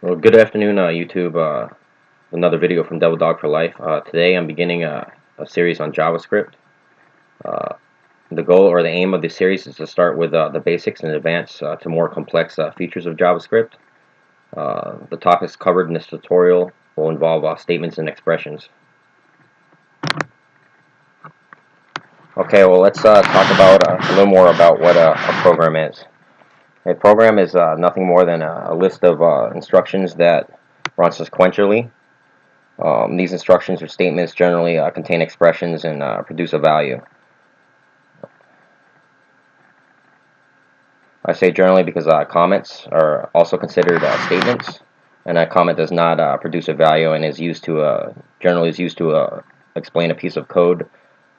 Well, good afternoon, YouTube. Another video from Devil Dog for Life. Today I'm beginning a series on JavaScript. Uh, the goal or the aim of this series is to start with the basics and advance to more complex features of JavaScript. The topics covered in this tutorial will involve statements and expressions. Okay, well let's talk about a little more about what a program is. A program is nothing more than a list of instructions that run sequentially. These instructions or statements generally contain expressions and produce a value. I say generally because comments are also considered statements, and a comment does not produce a value and is used to generally is used to explain a piece of code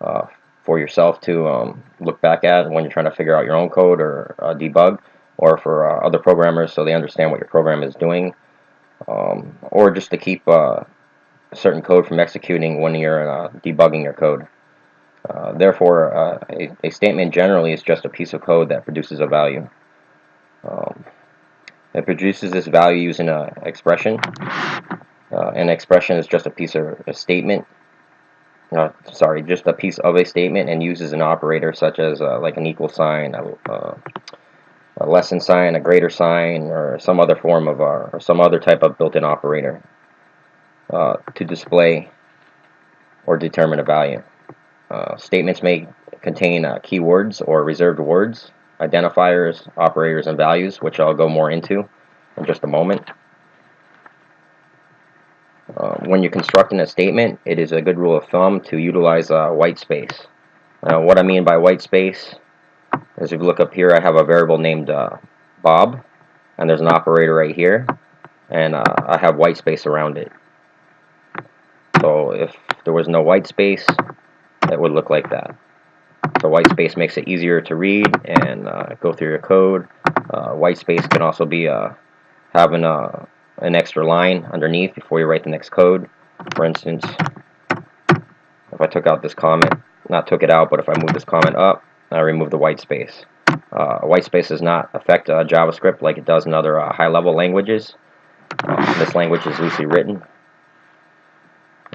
uh, for yourself to look back at when you're trying to figure out your own code or debug, or for other programmers so they understand what your program is doing, or just to keep certain code from executing when you're debugging your code. Therefore, a statement generally is just a piece of code that produces a value. Um, it produces this value using an expression. An expression is just a piece of a statement. Just a piece of a statement, and uses an operator such as like an equal sign, a less than sign, a greater sign, or some other form of or some other type of built-in operator to display or determine a value. Statements may contain keywords or reserved words, identifiers, operators, and values, which I'll go more into in just a moment. When you're constructing a statement, it is a good rule of thumb to utilize white space. What I mean by white space is, if you look up here, I have a variable named Bob, and there's an operator right here, and I have white space around it. So if there was no white space, it would look like that. So white space makes it easier to read and go through your code. White space can also be having an extra line underneath before you write the next code. For instance, if I took out this comment, not took it out, but if I move this comment up, I remove the white space. White space does not affect JavaScript like it does in other high-level languages. This language is loosely written.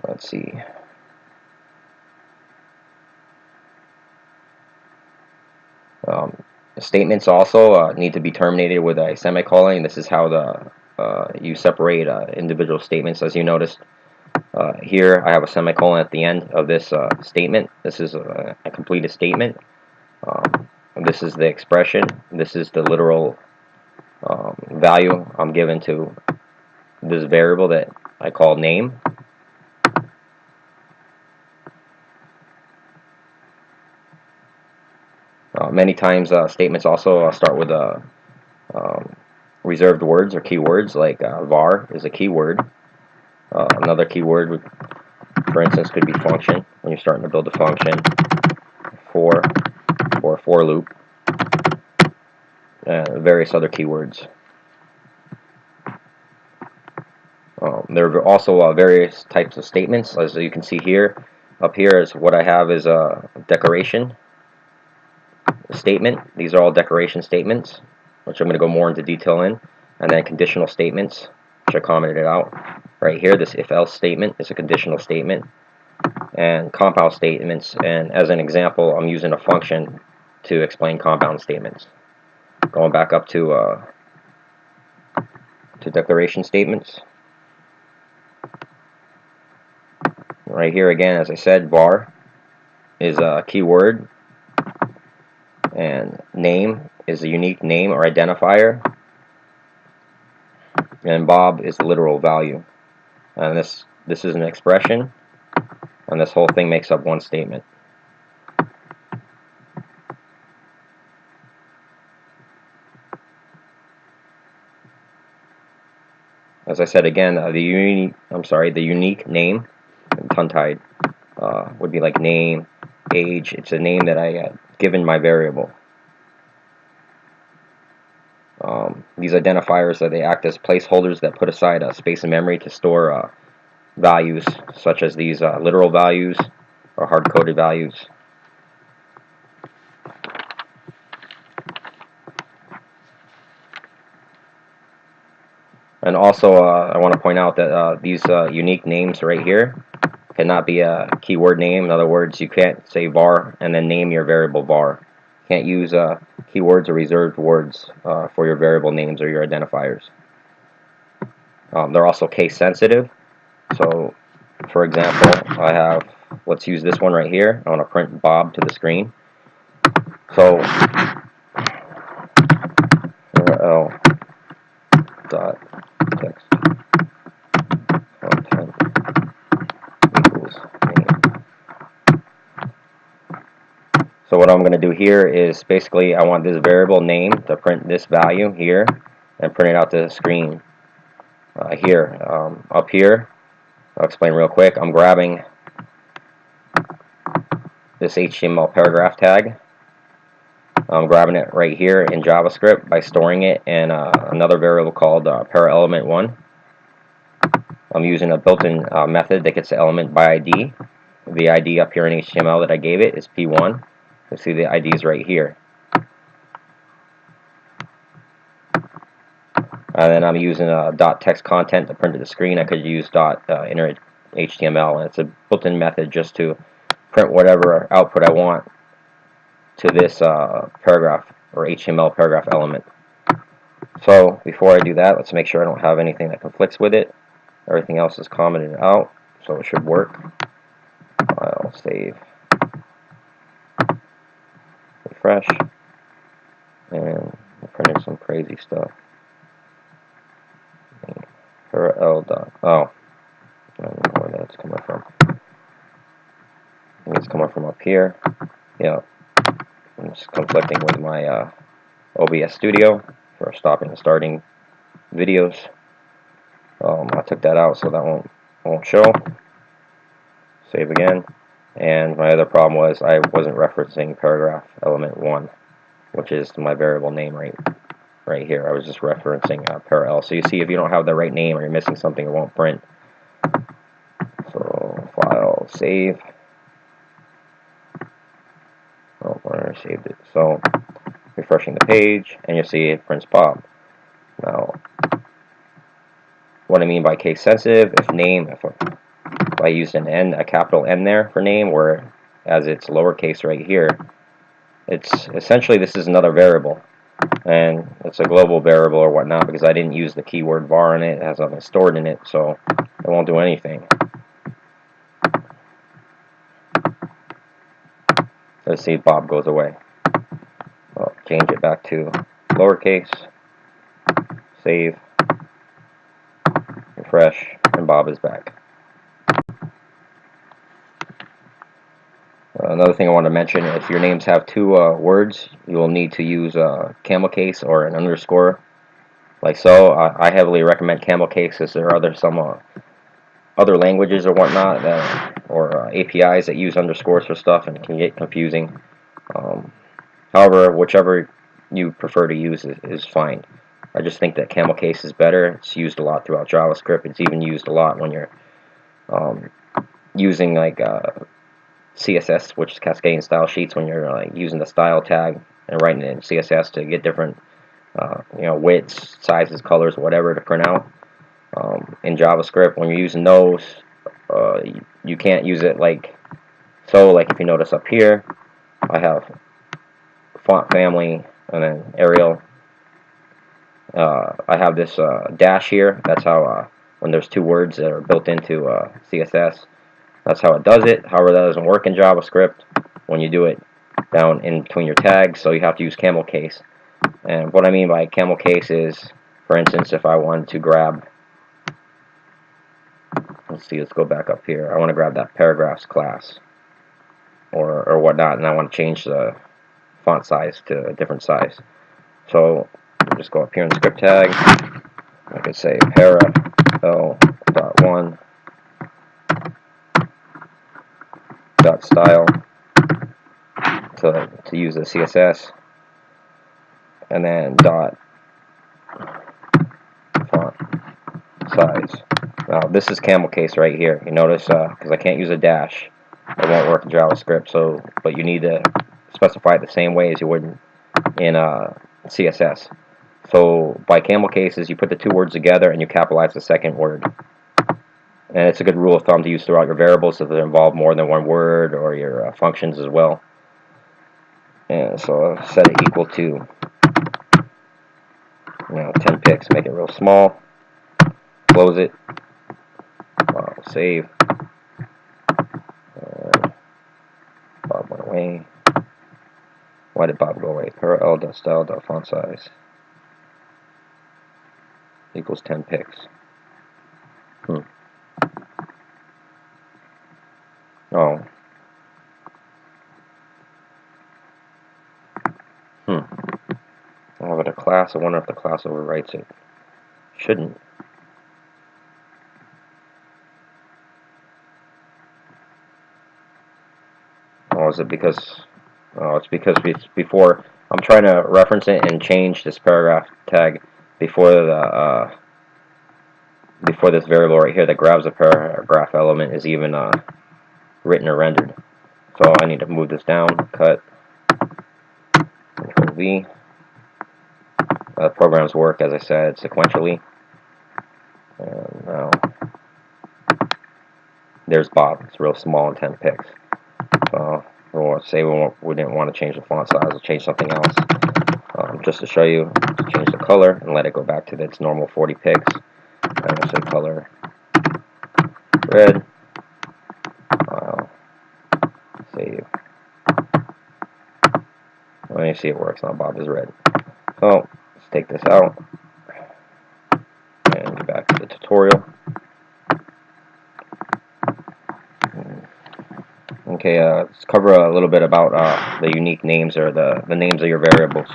Let's see. Statements also need to be terminated with a semicolon. This is how you separate individual statements. As you noticed here, I have a semicolon at the end of this statement. This is a completed statement. This is the expression. This is the literal value I'm given to this variable that I call name. Many times statements also start with reserved words or keywords, like var is a keyword. Another keyword, for instance, could be function, when you're starting to build a function, for a for loop, and various other keywords. There are also various types of statements. As you can see here, up here is what I have is a decoration statement. These are all decoration statements, which I'm going to go more into detail in. And then conditional statements, which I commented out right here. This if-else statement is a conditional statement. And compound statements, and as an example, I'm using a function to explain compound statements. Going back up to declaration statements. Right here again, as I said, var is a keyword, and name is a unique name or identifier, and Bob is the literal value. And this is an expression, and this whole thing makes up one statement. As I said again, the unique name, tongue-tied, would be like name, age. It's a name that I given my variable. These identifiers, they act as placeholders that put aside space in memory to store values, such as these literal values or hard-coded values. And also, I want to point out that these unique names right here cannot be a keyword name. In other words, you can't say var and then name your variable var. You can't use keywords or reserved words for your variable names or your identifiers. They're also case sensitive. So, for example, I have, let's use this one right here. I want to print Bob to the screen. So, URL dot text content equals name. So what I'm going to do here is basically I want this variable name to print this value here and print it out to the screen here. Up here, I'll explain real quick. I'm grabbing this HTML paragraph tag. I'm grabbing it right here in JavaScript by storing it in another variable called paraElement1. I'm using a built-in method that gets the element by ID. The ID up here in HTML that I gave it is P1. You see the IDs right here. And then I'm using .text content to print to the screen. I could use .inner HTML, and it's a built-in method just to print whatever output I want to this paragraph or HTML paragraph element. So before I do that, let's make sure I don't have anything that conflicts with it. Everything else is commented out, so it should work. File, save, refresh, and I printed some crazy stuff. URL dot, oh, I don't know where that's coming from. I think it's coming from up here. Yeah, it's conflicting with my OBS Studio for stopping and starting videos. I took that out so that won't show. Save again. And my other problem was I wasn't referencing paragraph element 1, which is my variable name right here. I was just referencing parel. So you see, if you don't have the right name or you're missing something, it won't print. So file, save. Oh, I saved it. So refreshing the page, and you'll see it prints Bob. Now, what I mean by case sensitive, if I used an N, a capital N there for name, whereas it's lowercase right here, it's essentially this is another variable, and it's a global variable or whatnot because I didn't use the keyword var in it. It has nothing stored in it, so it won't do anything. Let's see if Bob goes away. I'll change it back to lowercase, save, refresh, and Bob is back. Another thing I want to mention, if your names have two words, you will need to use a Camel Case or an underscore, like so. I heavily recommend Camel Case as there are some other languages or whatnot or APIs that use underscores for stuff, and it can get confusing. However, whichever you prefer to use is fine. I just think that Camel Case is better. It's used a lot throughout JavaScript. It's even used a lot when you're using like CSS, which is cascading style sheets, when you're like using the style tag and writing it in CSS to get different widths, sizes, colors, whatever to print out. In JavaScript, when you're using those, you can't use it like so. Like if you notice up here, I have font family and then Arial. I have this dash here. That's how when there's two words that are built into CSS, that's how it does it. However, that doesn't work in JavaScript when you do it down in between your tags, so you have to use Camel Case. And what I mean by Camel Case is, for instance, if I wanted to grab, let's go back up here. I want to grab that paragraphs class or whatnot, and I want to change the font size to a different size. So just go up here in the script tag. I could say para.l.1 .style to use the CSS, and then dot font size. Now this is Camel Case right here. You notice because I can't use a dash, it won't work in JavaScript. So, but you need to specify it the same way as you would in CSS. So by Camel Case is you put the two words together and you capitalize the second word. And it's a good rule of thumb to use throughout your variables if they involve more than one word, or your functions as well. And so I'll set it equal to 10 picks. Make it real small. Close it. Save. Bob went away. Why did Bob go away? Parallel.style.font size equals 10 picks. Oh. Oh, but a class, I wonder if the class overwrites it. Shouldn't. Oh, is it because... Oh, it's because before... I'm trying to reference it and change this paragraph tag before the... before this variable right here that grabs the paragraph element is even written or rendered. So I need to move this down, cut, Control V. Programs work, as I said, sequentially. And now, there's Bob. It's real small and 10 picks. So we'll say we didn't want to change the font size, we'll change something else. Just to show you, change the color and let it go back to its normal 40 picks. And we'll say color red. Save. Let me see if it works now. Bob is red. So let's take this out and get back to the tutorial. Okay, let's cover a little bit about the unique names, or the names of your variables.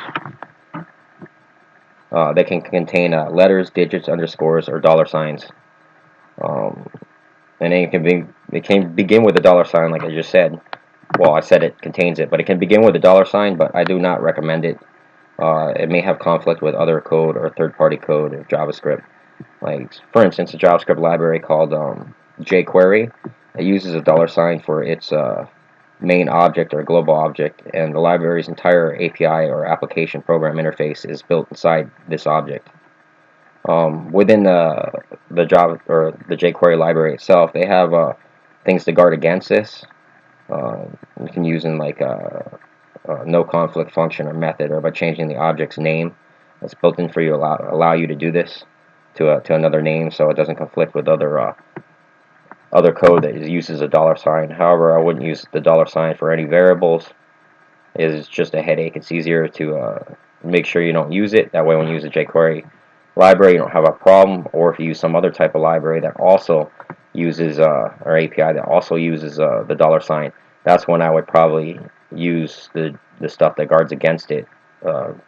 They can contain letters, digits, underscores, or dollar signs. And it can begin with a dollar sign, like I just said. Well, I said it contains it, but it can begin with a dollar sign, but I do not recommend it. It may have conflict with other code or third-party code of JavaScript. Like, for instance, a JavaScript library called jQuery. It uses a dollar sign for its main object or global object, and the library's entire API or application program interface is built inside this object. Within the Java or the jQuery library itself, they have things to guard against this. You can use in like a no conflict function or method, or by changing the object's name that's built in for you, allow you to do this to another name, so it doesn't conflict with other code that uses a dollar sign. However, I wouldn't use the dollar sign for any variables. It's just a headache. It's easier to make sure you don't use it. That way, when you use a jQuery library, you don't have a problem. Or if you use some other type of library that also uses or API that also uses the dollar sign, that's when I would probably use the stuff that guards against it,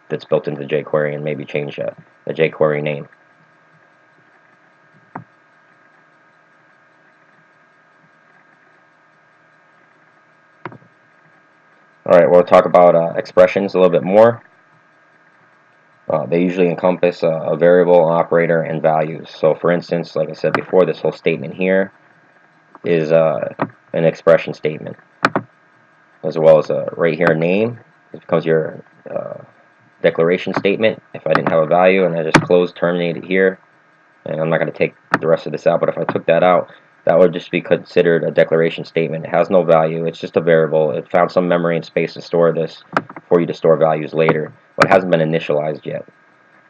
that's built into jQuery, and maybe change the jQuery name. Alright, we'll talk about expressions a little bit more. They usually encompass a variable, operator, and values. So for instance, like I said before, this whole statement here is an expression statement. As well as right here, name. It becomes your declaration statement. If I didn't have a value and I just closed, terminated here, and I'm not going to take the rest of this out, but if I took that out, that would just be considered a declaration statement. It has no value. It's just a variable. It found some memory and space to store this for you to store values later, but it hasn't been initialized yet.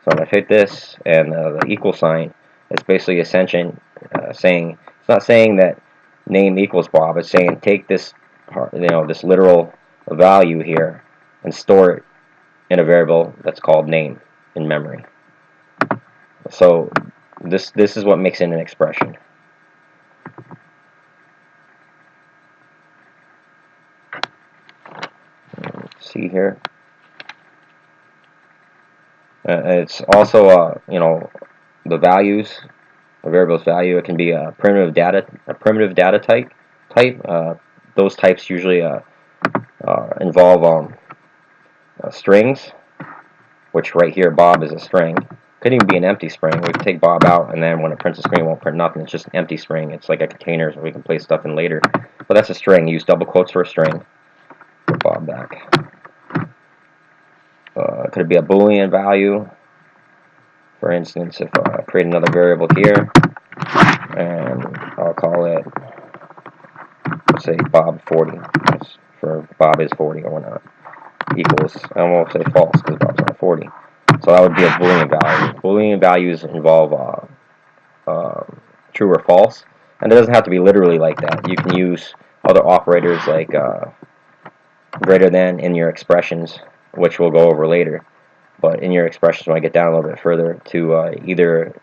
So I'm going to hit this, and the equal sign is basically saying, it's not saying that name equals Bob. It's saying take this, this literal value here and store it in a variable that's called name in memory. So this is what makes it an expression. Let's see here. It's also the values, the variable's value. It can be a primitive data type. Those types usually involve strings, which right here Bob is a string. Could even be an empty string. We can take Bob out, and then when it prints a screen, it won't print nothing. It's just an empty string. It's like a container, so we can place stuff in later. But that's a string. Use double quotes for a string. Put Bob back. Could it be a Boolean value? For instance, if I create another variable here, and I'll call it, let's say Bob40, for Bob is 40 or whatnot, equals, and we'll say false because Bob's not 40. So that would be a Boolean value. Boolean values involve true or false, and it doesn't have to be literally like that. You can use other operators like greater than in your expressions, which we'll go over later. But in your expressions, when I get down a little bit further, to either,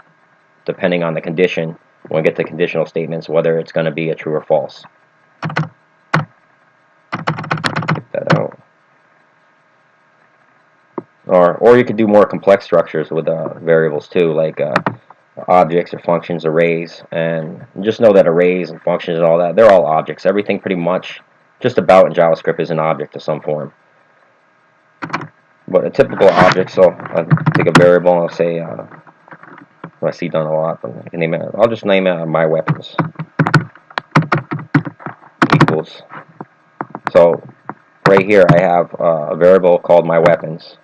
depending on the condition, when we get to conditional statements, whether it's going to be a true or false. Get that out. Or you could do more complex structures with variables too, like objects or functions, arrays, and just know that arrays and functions and all that, they're all objects. Everything pretty much, just about in JavaScript, is an object of some form. But a typical object, so I'll take a variable and I'll say, I see done a lot, but I can name it, I'll just name it my weapons equals. So right here I have a variable called my weapons,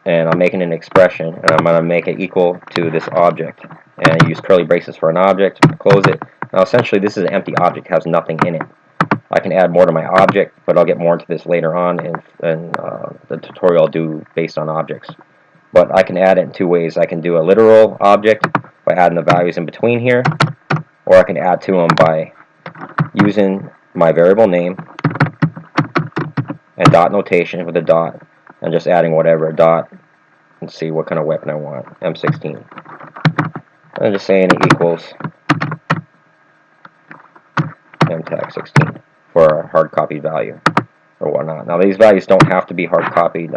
and I'm making an expression, and I'm going to make it equal to this object, and I use curly braces for an object, close it. Now essentially this is an empty object, it has nothing in it. I can add more to my object, but I'll get more into this later on in the tutorial I'll do based on objects. But I can add it in two ways. I can do a literal object by adding the values in between here, or I can add to them by using my variable name and dot notation with a dot, and just adding whatever, dot, and see what kind of weapon I want, M16. And just saying it equals M16 for a hard copy value or whatnot. Now these values don't have to be hard copied.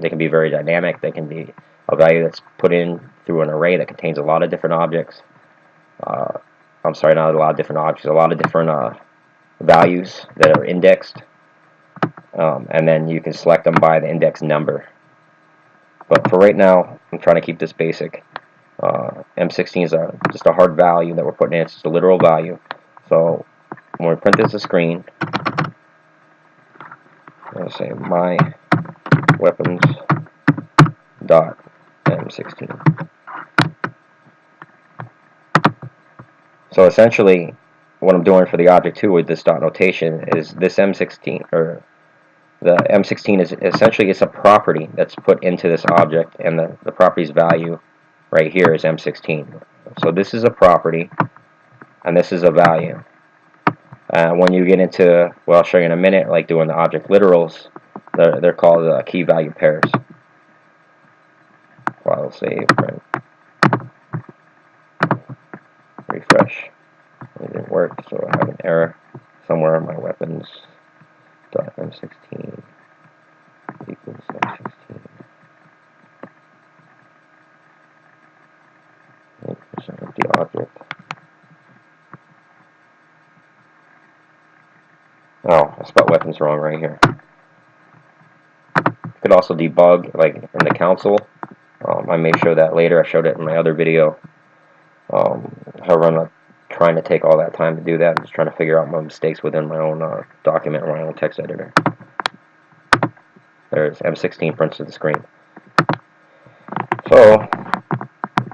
They can be very dynamic. They can be a value that's put in through an array that contains a lot of different objects. I'm sorry, not a lot of different objects, a lot of different values that are indexed. And then you can select them by the index number. But for right now, I'm trying to keep this basic. M16 is just a hard value that we're putting in. It's just a literal value. So when we print this to screen, I'll say my weapons dot M16. So essentially, what I'm doing for the object too with this dot notation is this M16, or the M16 is essentially, it's a property that's put into this object, and the property's value right here is M16. So this is a property, and this is a value. When you get into, well, I'll show you in a minute, like doing the object literals, they're called key value pairs. File save, print, refresh. It didn't work, so I have an error somewhere on my weapons. M16 equals M16. The object. Oh, I spelled weapons wrong right here. You could also debug, like in the console. I may show that later. I showed it in my other video. However, I'm not trying to take all that time to do that. I'm just trying to figure out my mistakes within my own document or my own text editor. There's M16 prints to the screen. So,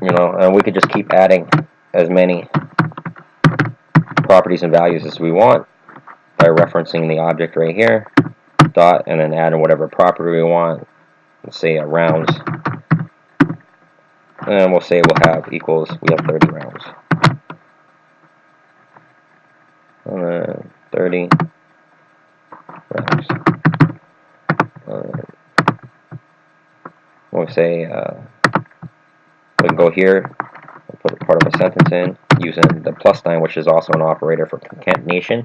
and we could just keep adding as many properties and values as we want by referencing the object right here, dot, and then adding whatever property we want. Let's say rounds, and we'll say we'll have equals, we have 30 rounds. 30 rounds. We'll say we can go here and put a part of a sentence in using the plus sign, which is also an operator for concatenation.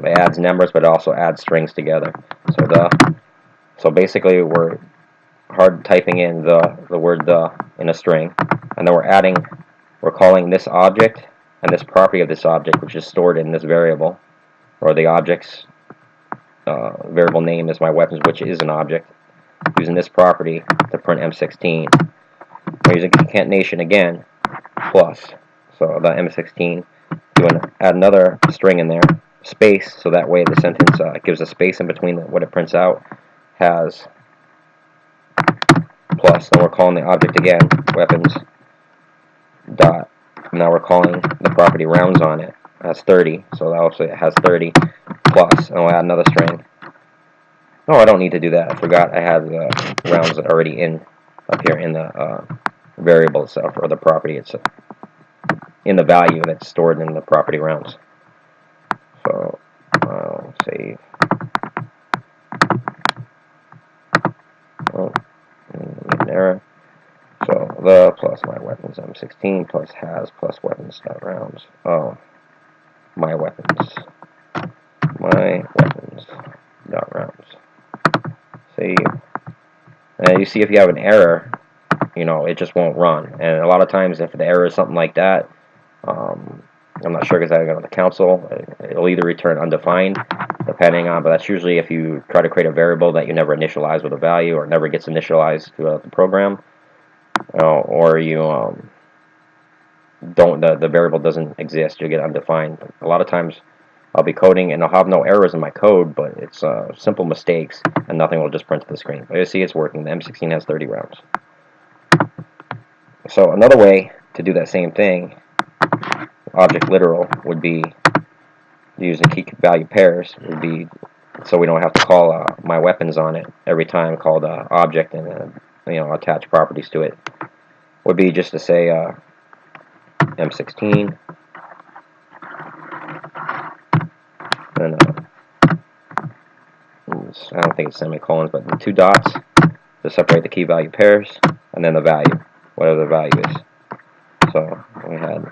It adds numbers, but it also adds strings together. So basically, we're hard typing in the word "the" in a string, and then we're calling this object and this property of this object, which is stored in this variable, or the object's variable name is my weapons, which is an object, using this property to print M16. We're using concatenation again, plus. So the M16, add another string in there, space, so that way the sentence gives a space in between what it prints out, has plus, then we're calling the object again, weapons dot. Now we're calling the property rounds on it. That's 30, so that also has 30 plus, and we'll add another string. No, I don't need to do that. I forgot I have the rounds already up here in the variable itself, or the property itself, in the value that's stored in the property rounds. So I'll save. Oh, an error. So the plus my weapons M16 plus has plus weapons dot rounds. Oh, my weapons dot rounds. Save. And you see, if you have an error, it just won't run. And a lot of times, if the error is something like that, I'm not sure exactly on the console, it'll either return undefined, depending on, but that's usually if you try to create a variable that you never initialize with a value, or never gets initialized throughout the program, or you the variable doesn't exist, you get undefined. But a lot of times I'll be coding and I'll have no errors in my code, but it's simple mistakes, and nothing will just print to the screen. But you see, it's working. The M16 has 30 rounds. So another way to do that same thing, object literal, would be using key value pairs. Would be so we don't have to call my weapons on it every time, call the object and attach properties to it. Would be just to say M16 and I don't think it's semicolons, but the 2 dots to separate the key value pairs, and then the value, whatever the value is. So we had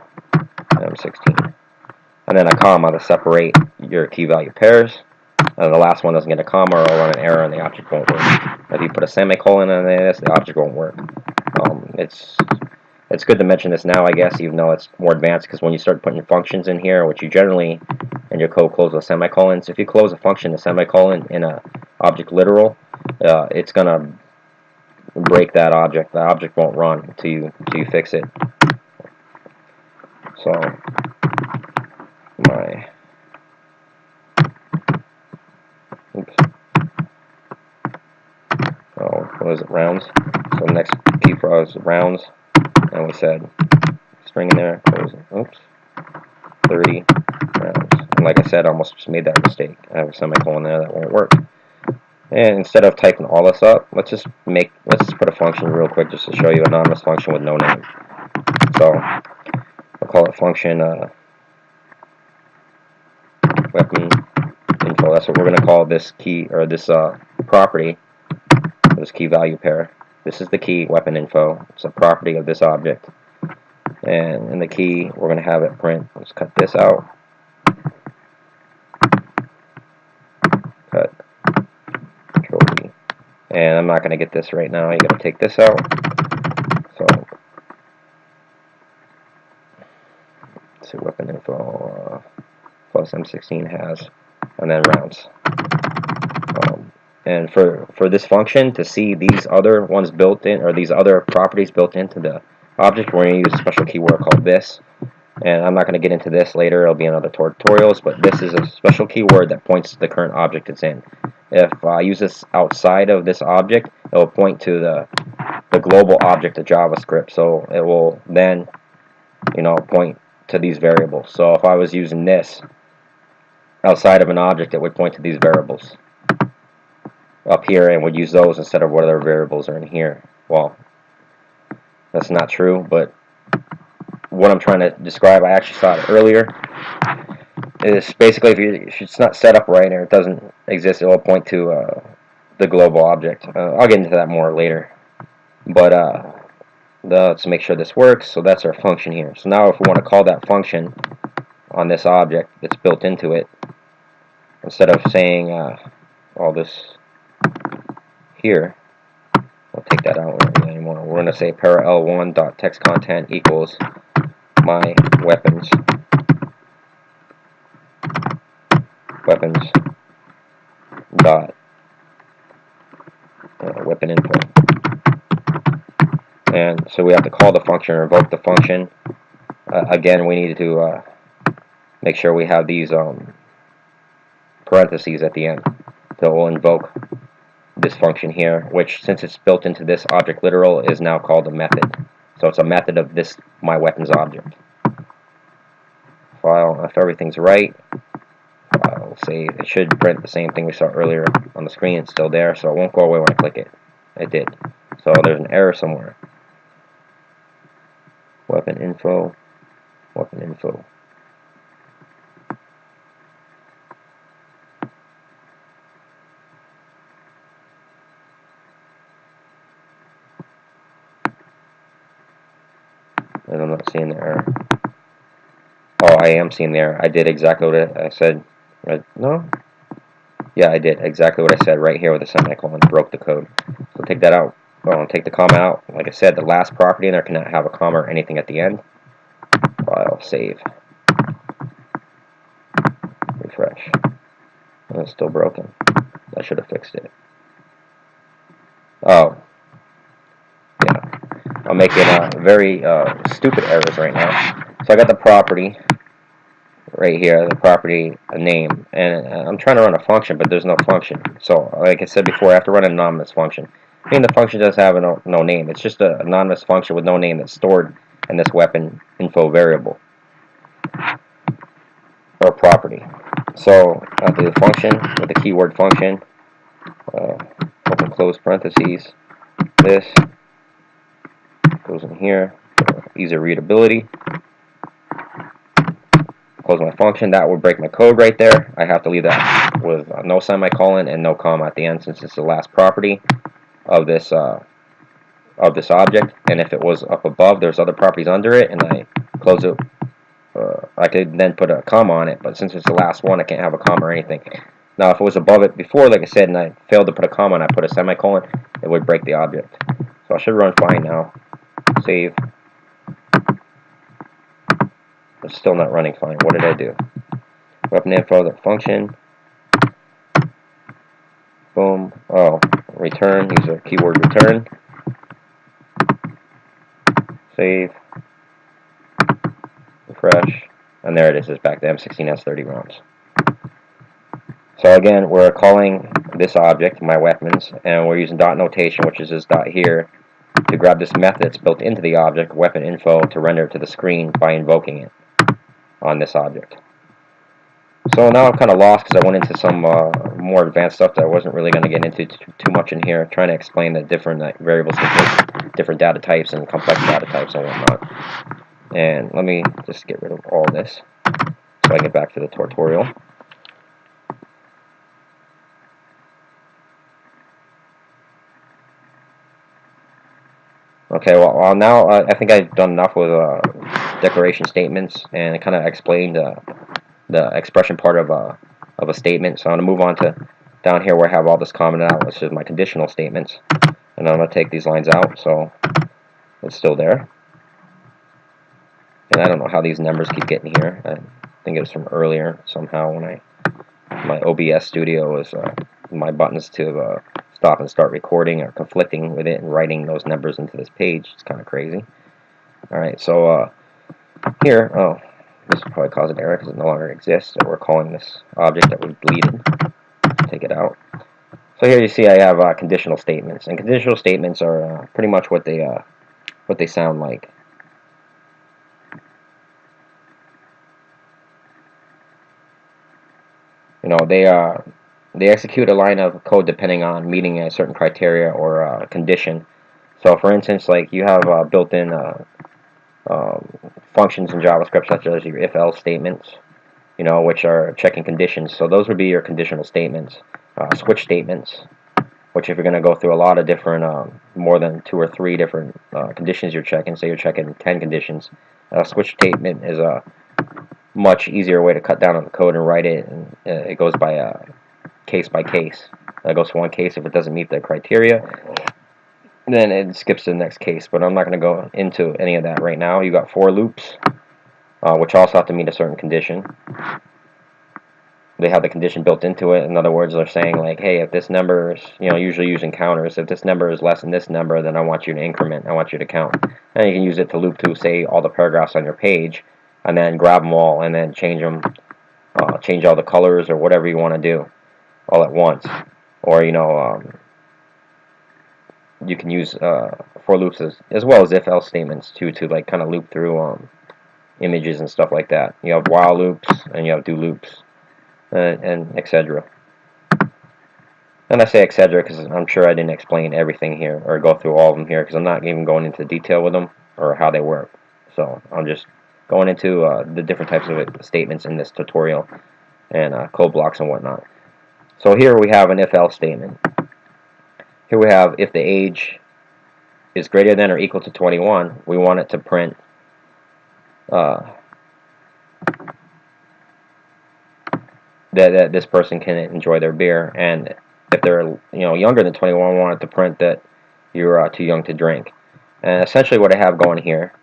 M16, and then a comma to separate your key value pairs. And the last one doesn't get a comma, or it'll run an error and the object won't work. If you put a semicolon in this, the object won't work. It's good to mention this now, I guess, even though it's more advanced, because when you start putting functions in here, which you generally in your code close with semicolons, if you close a function, a semicolon, in a object literal, it's gonna break that object. The object won't run until you fix it. So what is it, rounds? So the next key for us is rounds, and we said string in there, close it. Oops, 30 rounds. And like I said, I almost just made that mistake. I have a semicolon there, that won't work. And instead of typing all this up, let's just put a function real quick just to show you, an anonymous function with no name. So we'll call it function weapon info. That's what we're going to call this key, or this property, this key value pair. This is the key weapon info. It's a property of this object. And in the key, we're going to have it print. Let's cut this out. Cut. Control D. And I'm not going to get this right now. You got to take this out. So, let's see, weapon info plus M16 has, and then rounds. And for this function to see these other ones built in, or these other properties built into the object, we're going to use a special keyword called this. And I'm not going to get into this later, it'll be in other tutorials, but this is a special keyword that points to the current object it's in. If I use this outside of this object, it will point to the global object of JavaScript, so it will then point to these variables. So if I was using this outside of an object, it would point to these variables up here and would use those instead of what other variables are in here. Well, that's not true, but what I'm trying to describe, I actually saw it earlier, is basically if it's not set up right or it doesn't exist, it will point to the global object. I'll get into that more later, but let's make sure this works. So that's our function here. So now if we want to call that function on this object that's built into it, instead of saying all this here, we'll take that out, we don't need it anymore. We're going to say para_l1.textContent equals my weapons dot weapon info. And so we have to call the function or invoke the function. Again, we need to make sure we have these parentheses at the end. So we'll invoke this function here, which, since it's built into this object literal, is now called a method. So it's a method of this my weapons object. File, if everything's right, file, save. It should print the same thing we saw earlier on the screen. It's still there, so it won't go away when I click it. It did. So there's an error somewhere. Weapon info, weapon info. And I'm not seeing the error. Oh, I am seeing the error. I did exactly what I said. No? Yeah, I did exactly what I said right here with a semicolon. Broke the code. So take that out. Oh, take the comma out. Like I said, the last property in there cannot have a comma or anything at the end. File, save. Refresh. And it's still broken. I should have fixed it. Oh. Yeah. I'm making very stupid errors right now. So I got the property right here, the property name, and I'm trying to run a function, but there's no function. So, like I said before, I have to run an anonymous function. I mean, the function does have no name. It's just an anonymous function with no name that's stored in this weapon info variable or property. So, I have to do a function with the keyword function, open close parentheses, this goes in here, easier readability. Close my function. That will break my code right there. I have to leave that with no semicolon and no comma at the end, since it's the last property of this object. And if it was up above, there's other properties under it, and I close it. I could then put a comma on it, but since it's the last one, I can't have a comma or anything. Now, if it was above it before, like I said, and I failed to put a comma and I put a semicolon, it would break the object. So I should run fine now. Save. It's still not running fine. What did I do? Weapon info, the function. Boom. Oh, return. Use a keyword return. Save. Refresh. And there it is. It's back. The M16 has 30 rounds. So again, we're calling this object, my weapons, and we're using dot notation, which is this dot here, to grab this method that's built into the object, weapon info, to render it to the screen by invoking it on this object. So now I'm kind of lost because I went into some more advanced stuff that I wasn't really going to get into too much in here, trying to explain the different variables, different data types and complex data types and whatnot. And let me just get rid of all this so I can get back to the tutorial. Okay, well now I think I've done enough with declaration statements, and kind of explained the expression part of a statement. So I'm going to move on to down here where I have all this commented out, which is my conditional statements. And I'm going to take these lines out, so it's still there. And I don't know how these numbers keep getting here. I think it was from earlier somehow when my OBS studio was my buttons to stop and start recording are conflicting with it and writing those numbers into this page. It's kind of crazy. Alright, so here, oh, this will probably cause an error because it no longer exists. So we're calling this object that we deleted. Take it out. So here you see I have conditional statements, and conditional statements are pretty much what they sound like. You know, they execute a line of code depending on meeting a certain criteria or condition. So, for instance, like you have built-in functions in JavaScript such as your if-else statements, you know, which are checking conditions. So those would be your conditional statements. Switch statements, which if you're going to go through a lot of different, more than 2 or 3 different conditions you're checking, say you're checking 10 conditions, a switch statement is a much easier way to cut down on the code and write it, and it goes by case by case. It goes for one case. If it doesn't meet the criteria, then it skips to the next case. But I'm not going to go into any of that right now. You got for loops, which also have to meet a certain condition. They have the condition built into it. In other words, they're saying like, hey, if this number is, you know, usually using counters, if this number is less than this number, then I want you to increment, I want you to count. And you can use it to loop to, say, all the paragraphs on your page, and then grab them all and then change them, change all the colors or whatever you want to do all at once. Or, you know, you can use for loops as well as if-else statements too, to like kind of loop through images and stuff like that. You have while loops and you have do loops and etc. And I say etc. because I'm sure I didn't explain everything here or go through all of them here, because I'm not even going into detail with them or how they work. So I'm just going into the different types of statements in this tutorial and code blocks and whatnot. So here we have an if-else statement. Here we have if the age is greater than or equal to 21, we want it to print that this person can enjoy their beer, and if they're younger than 21, we want it to print that you're too young to drink. And essentially what I have going here,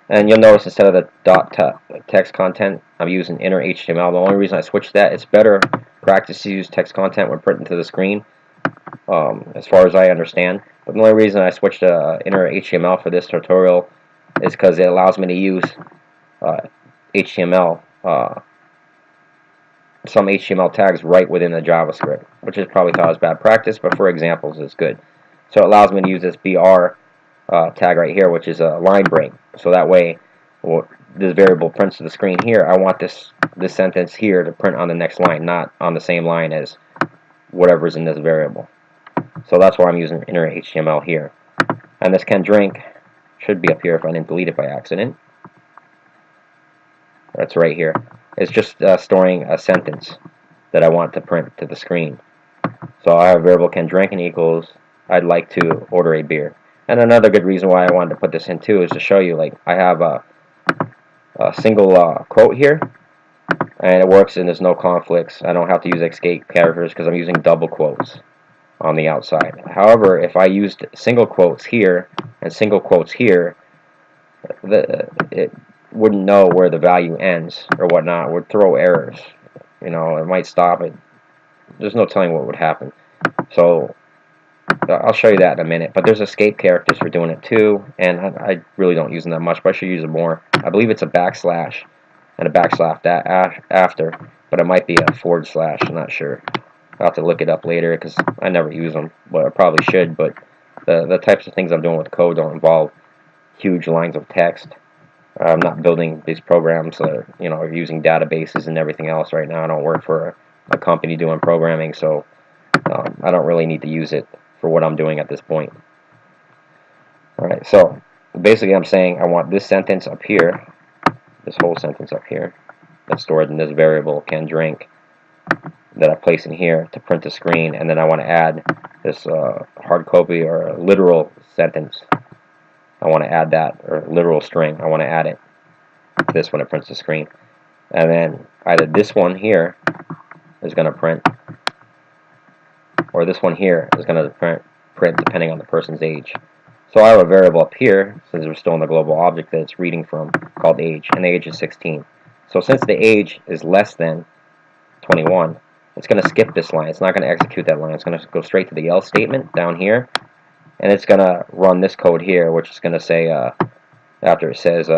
and you'll notice instead of the text content, I'm using inner HTML. The only reason I switched that, it's better practice to use text content when printing to the screen, as far as I understand. But the only reason I switched to inner HTML for this tutorial is because it allows me to use HTML, some HTML tags right within the JavaScript, which is probably thought as bad practice, but for examples it's good. So it allows me to use this BR tag right here, which is a line break. So that way, this variable prints to the screen here. I want this sentence here to print on the next line, not on the same line as whatever's in this variable. So that's why I'm using inner HTML here. And this can drink should be up here if I didn't delete it by accident. That's right here. It's just storing a sentence that I want to print to the screen. So I have a variable can drink and equals I'd like to order a beer. And another good reason why I wanted to put this in too is to show you, like, I have a single quote here, and it works and there's no conflicts. I don't have to use escape characters because I'm using double quotes on the outside. However, if I used single quotes here and single quotes here, it wouldn't know where the value ends or whatnot. It would throw errors. It might stop it. There's no telling what would happen. So I'll show you that in a minute. But there's escape characters for doing it too, and I really don't use them that much, but I should use them more. I believe it's a backslash and a backslash after, but it might be a forward slash. I'm not sure. I'll have to look it up later because I never use them, but I probably should. But the types of things I'm doing with code don't involve huge lines of text. I'm not building these programs, using databases and everything else right now. I don't work for a company doing programming, so I don't really need to use it for what I'm doing at this point. Alright, so basically I'm saying I want this sentence up here, this whole sentence up here, that's stored in this variable can drink, that I place in here to print the screen, and then I want to add this hard copy or literal sentence. I want to add that, or literal string. I want to add it to this when it prints the screen. And then either this one here is going to print, or this one here is going to print depending on the person's age. So I have a variable up here, since we're still in the global object that it's reading from, called age, and the age is 16. So since the age is less than 21, it's going to skip this line. It's not going to execute that line. It's going to go straight to the else statement down here, and it's going to run this code here, which is going to say, after it says,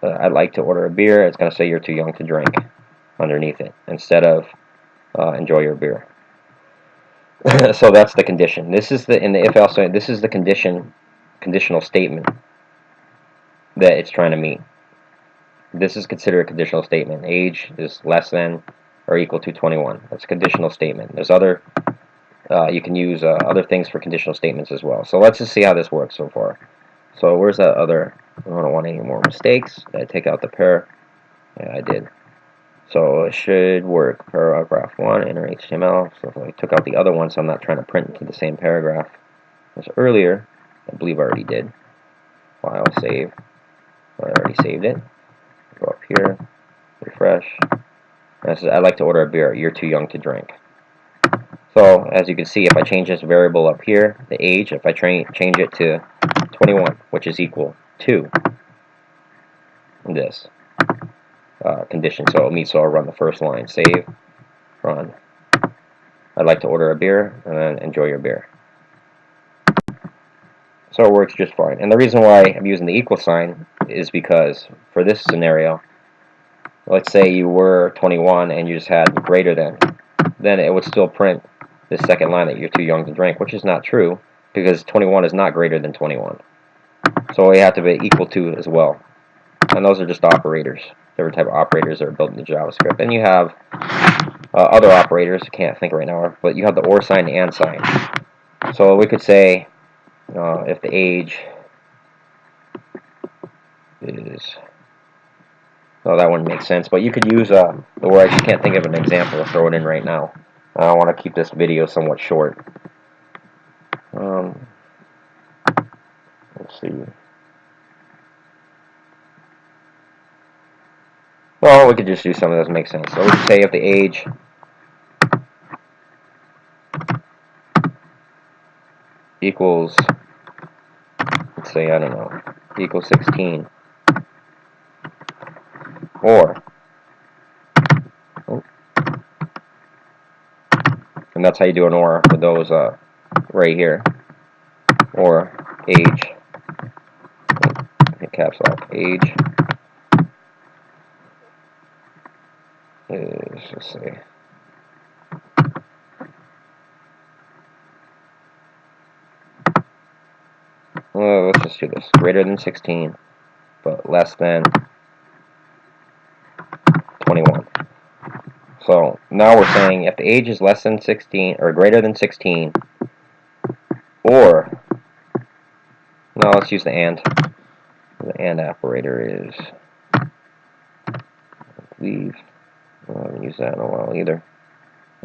I'd like to order a beer, it's going to say you're too young to drink underneath it, instead of enjoy your beer. So that's the condition. This is in the if-else, this is the conditional statement that it's trying to meet. This is considered a conditional statement. Age is less than or equal to 21. That's a conditional statement. There's other, you can use other things for conditional statements as well. So let's just see how this works so far. So where's that other, I don't want any more mistakes. Did I take out the pair? Yeah, I did. So it should work. Paragraph 1, inner HTML. So if I took out the other one, so I'm not trying to print into the same paragraph as earlier, I believe I already did. File, save. I already saved it. Go up here, refresh. And it says, I'd like to order a beer. You're too young to drink. So as you can see, if I change this variable up here, the age, if I change it to 21, which is equal to this condition, so it meets, so I'll run the first line, save, run. I'd like to order a beer, and then enjoy your beer. So it works just fine. And the reason why I'm using the equal sign is because for this scenario, let's say you were 21 and you just had greater than, then it would still print this second line that you're too young to drink, which is not true, because 21 is not greater than 21. So we have to be equal to as well. And those are just operators, different type of operators that are built into JavaScript. And you have other operators, I can't think right now, but you have the or sign and sign. So we could say if the age is, well, that wouldn't make sense, but you could use the word. I just can't think of an example to throw it in right now. I want to keep this video somewhat short. Let's see. Well, we could just do something that doesn't make sense. So we could say if the age equals, let's say, I don't know, equals 16, or, and that's how you do an or with those right here, or age, caps lock, age is, let's say, well, let's just do this, greater than 16, but less than 21. So now we're saying if the age is less than 16, or greater than 16, or, now let's use the and. The and operator is, I believe, I haven't used that in a while either.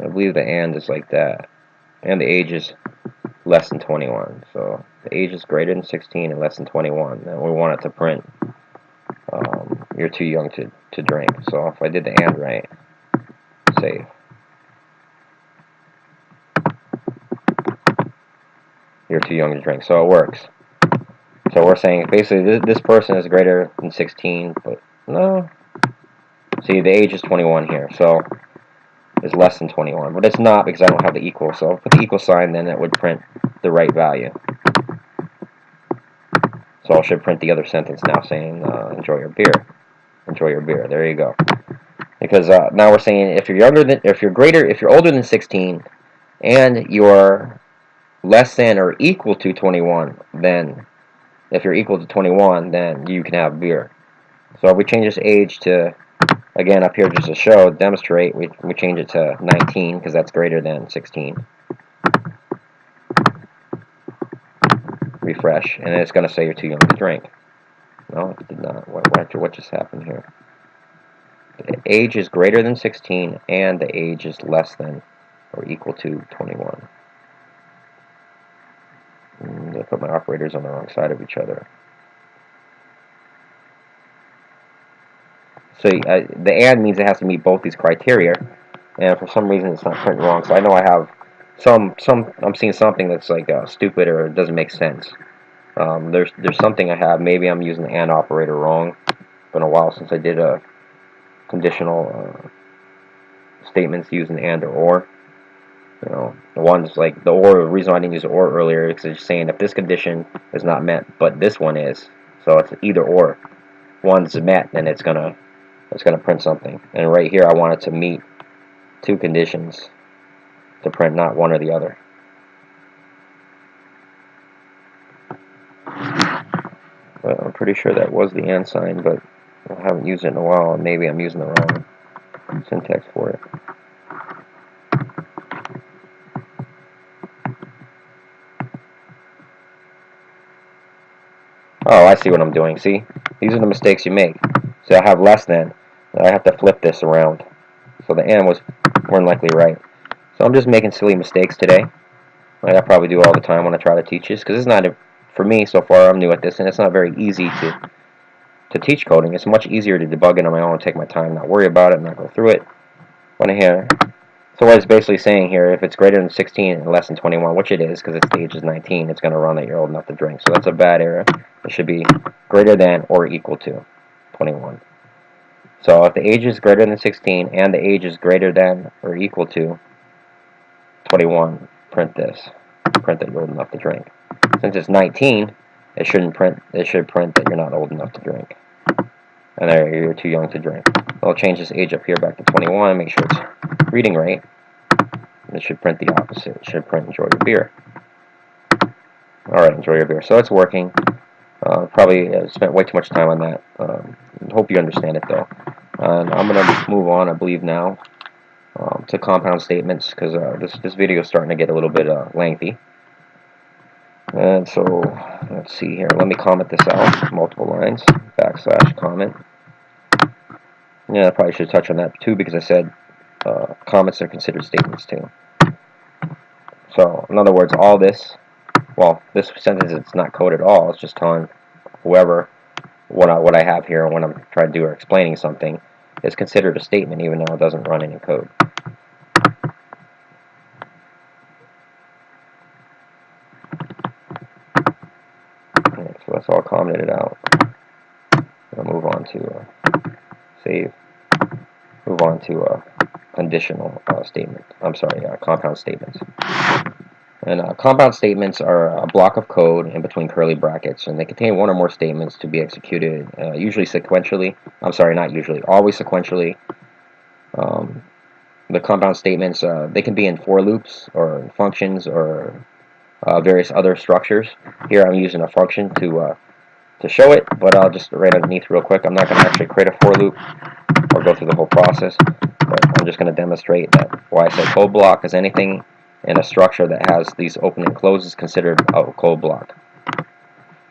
I believe the and is like that. And the age is less than 21. So the age is greater than 16 and less than 21. And we want it to print, you're too young to drink. So if I did the and right, save. You're too young to drink. So it works. So we're saying basically this person is greater than 16, but no. See, the age is 21 here, so it's less than 21. But it's not because I don't have the equal. So if I put the equal sign, then it would print the right value. So I should print the other sentence now saying, enjoy your beer. Enjoy your beer. There you go. Because now we're saying if you're older than 16, and you're less than or equal to 21, then if you're equal to 21, then you can have beer. So if we change this age to, again up here just to demonstrate, we change it to 19 because that's greater than 16. Refresh, and it's going to say you're too young to drink. No, it did not. What just happened here? The age is greater than 16, and the age is less than or equal to 21. I put my operators on the wrong side of each other. So the and means it has to meet both these criteria, and for some reason it's not printing wrong. So I know I have I'm seeing something that's like stupid or it doesn't make sense. There's something I have. Maybe I'm using the and operator wrong. It's been a while since I did a conditional statements using and or. You know, the one's like the or. The reason I didn't use the or earlier is it's saying if this condition is not met, but this one is. So it's either or. One's met, then it's gonna print something. And right here, I want it to meet two conditions to print, not one or the other. But I'm pretty sure that was the and sign, but I haven't used it in a while. Maybe I'm using the wrong syntax for it. Oh, I see what I'm doing. See? These are the mistakes you make. See, I have less than. I have to flip this around. So the and was more than likely right. So I'm just making silly mistakes today. Like I probably do all the time when I try to teach this, because it's not, for me so far, I'm new at this, and it's not very easy to teach coding. It's much easier to debug it on my own, take my time, not worry about it, not go through it. When I hear, so what it's basically saying here, if it's greater than 16 and less than 21, which it is, because its age is 19, it's going to run that you're old enough to drink. So that's a bad error. It should be greater than or equal to 21. So if the age is greater than 16 and the age is greater than or equal to 21, print this. Print that you're old enough to drink. Since it's 19, it shouldn't print. It should print that you're not old enough to drink. And there, you're too young to drink. I'll change this age up here back to 21, make sure it's reading right. It should print the opposite. It should print enjoy your beer. Alright, enjoy your beer. So it's working. Probably spent way too much time on that. Hope you understand it though. And I'm going to move on, I believe now, to compound statements, because this video is starting to get a little bit lengthy. And so, let's see here. Let me comment this out. Multiple lines. / comment. Yeah, I probably should touch on that too, because I said comments are considered statements too. So, in other words, all this, well, this sentence is not code at all. It's just telling whoever what I have here when I'm trying to do or explaining something is considered a statement, even though it doesn't run any code. Okay, so that's all commented out. I'll move on to save. Move on to conditional statement. I'm sorry, compound statements. And compound statements are a block of code in between curly brackets, and they contain one or more statements to be executed, usually sequentially. I'm sorry, not usually, always sequentially. The compound statements, they can be in for loops or functions or various other structures. Here I'm using a function to show it, but I'll just write underneath real quick. I'm not going to actually create a for loop or go through the whole process, but I'm just going to demonstrate that why I say code block is anything in a structure that has these open and closes considered a code block.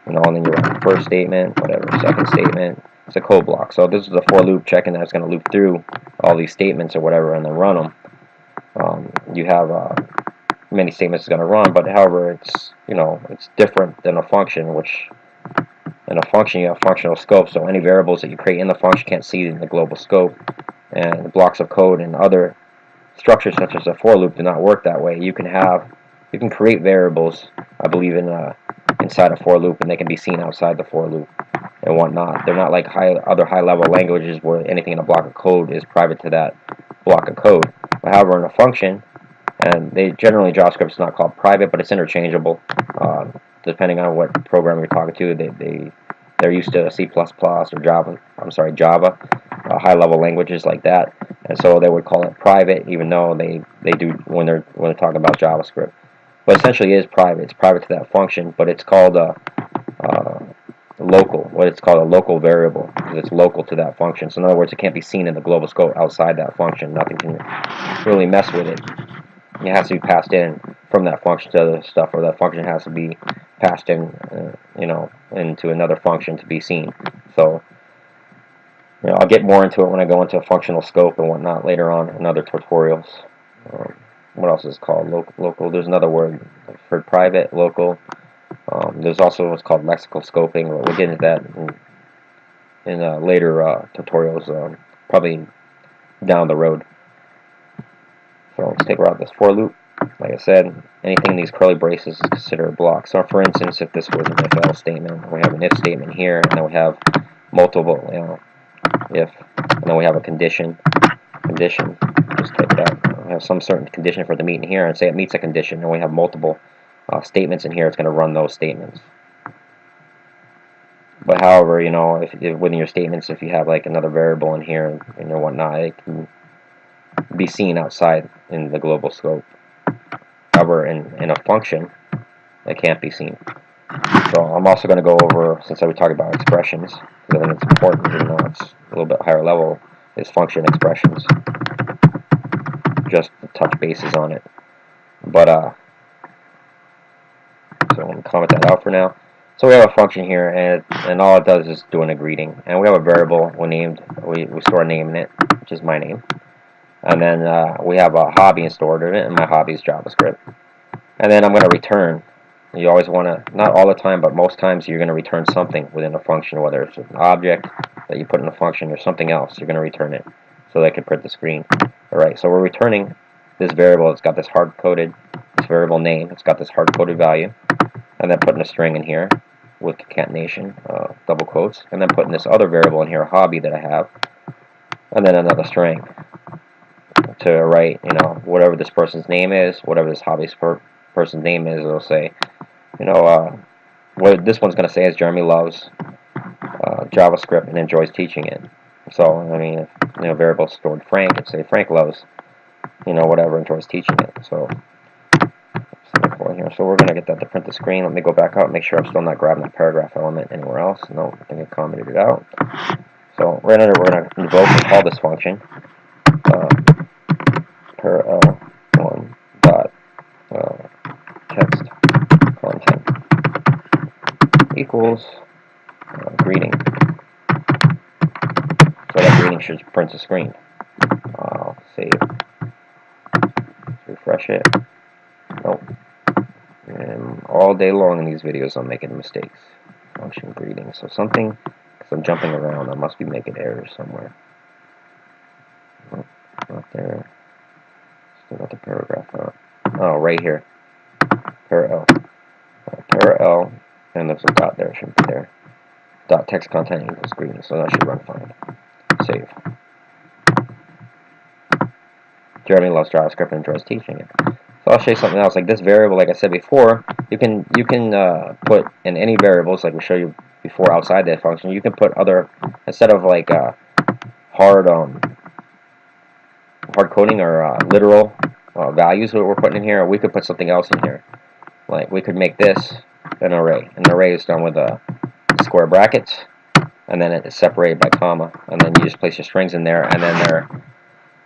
You know, and then you write the first statement, whatever, second statement, it's a code block. So this is a for loop checking that it's going to loop through all these statements or whatever and then run them. You have many statements it's going to run, but however, it's, you know, it's different than a function, which in a function you have functional scope, so any variables that you create in the function can't see in the global scope, and blocks of code and other structures such as a for loop do not work that way. You can create variables, I believe, inside a for loop, and they can be seen outside the for loop and whatnot. They're not like other high-level languages where anything in a block of code is private to that block of code. But however, in a function, and generally JavaScript is not called private, but it's interchangeable. Depending on what program you're talking to, they're used to C++ or Java. High-level languages like that, and so they would call it private, even though they do when they're talking about JavaScript. But essentially, it is private. It's private to that function, but it's called local. What it's called a local variable, because it's local to that function. So in other words, it can't be seen in the global scope outside that function. Nothing can really mess with it. It has to be passed in from that function to other stuff, or that function has to be passed in, you know, into another function to be seen. So, you know, I'll get more into it when I go into a functional scope and whatnot later on in other tutorials. What else is called local? There's another word for private, local. There's also what's called lexical scoping. We'll get into that in later tutorials, probably down the road. So let's take out this for loop. Like I said, anything in these curly braces is considered a block. So for instance, if this was an if-else statement, we have an if statement here, and then we have multiple, you know, if, and then we have a condition, just type it out. We have some certain condition for it to meet in here, and say it meets a condition, and we have multiple statements in here, it's going to run those statements. But however, you know, if within your statements, if you have like another variable in here and whatnot, it can be seen outside in the global scope. However, in a function, it can't be seen. So I'm also going to go over, since I was talking about expressions, because I think it's important, even though it's a little bit higher level, is function expressions. Just to touch bases on it. But, so I'm going to comment that out for now. So we have a function here, and all it does is doing a greeting. And we have a variable we store a name in it, which is my name. And then we have a hobby stored in it, and my hobby is JavaScript. And then I'm going to return. You always want to, not all the time, but most times you're going to return something within a function, whether it's an object that you put in a function or something else, you're going to return it so that it can print the screen. Alright, so we're returning this variable. It's got this hard-coded, this variable name, it's got this hard-coded value, and then putting a string in here with concatenation, double quotes, and then putting this other variable in here, a hobby that I have, and then another string to write, you know, whatever this person's name is, whatever this hobby's person's name is, it'll say, you know, what this one's going to say is Jeremy loves JavaScript and enjoys teaching it. So, I mean, if, you know, variable stored Frank, it'd say Frank loves whatever, enjoys teaching it. So here. So we're going to get that to print the screen. Let me go back out and make sure I'm still not grabbing that paragraph element anywhere else. No, I think I commented it out. So right under, we're going to invoke and call this function parl1 dot text content equals greeting. So that greeting should print the screen. Save. Let's refresh it. Nope. And all day long in these videos I'm making mistakes. Function greeting. So something, because I'm jumping around, I must be making errors somewhere. Nope, not there. Still got the paragraph out. Oh, right here. Parallel. Parallel, and there's a dot there, shouldn't be there. Dot text content equals greeting, so that should run fine. Save. Jeremy loves JavaScript and enjoys teaching it. So I'll show you something else. Like this variable, like I said before, you can put in any variables, like we showed you before outside that function. You can put other, instead of like hard coding or literal values that we're putting in here, we could put something else in here. Like we could make this an array. An array is done with square brackets, and then it's separated by comma, and then you just place your strings in there, and then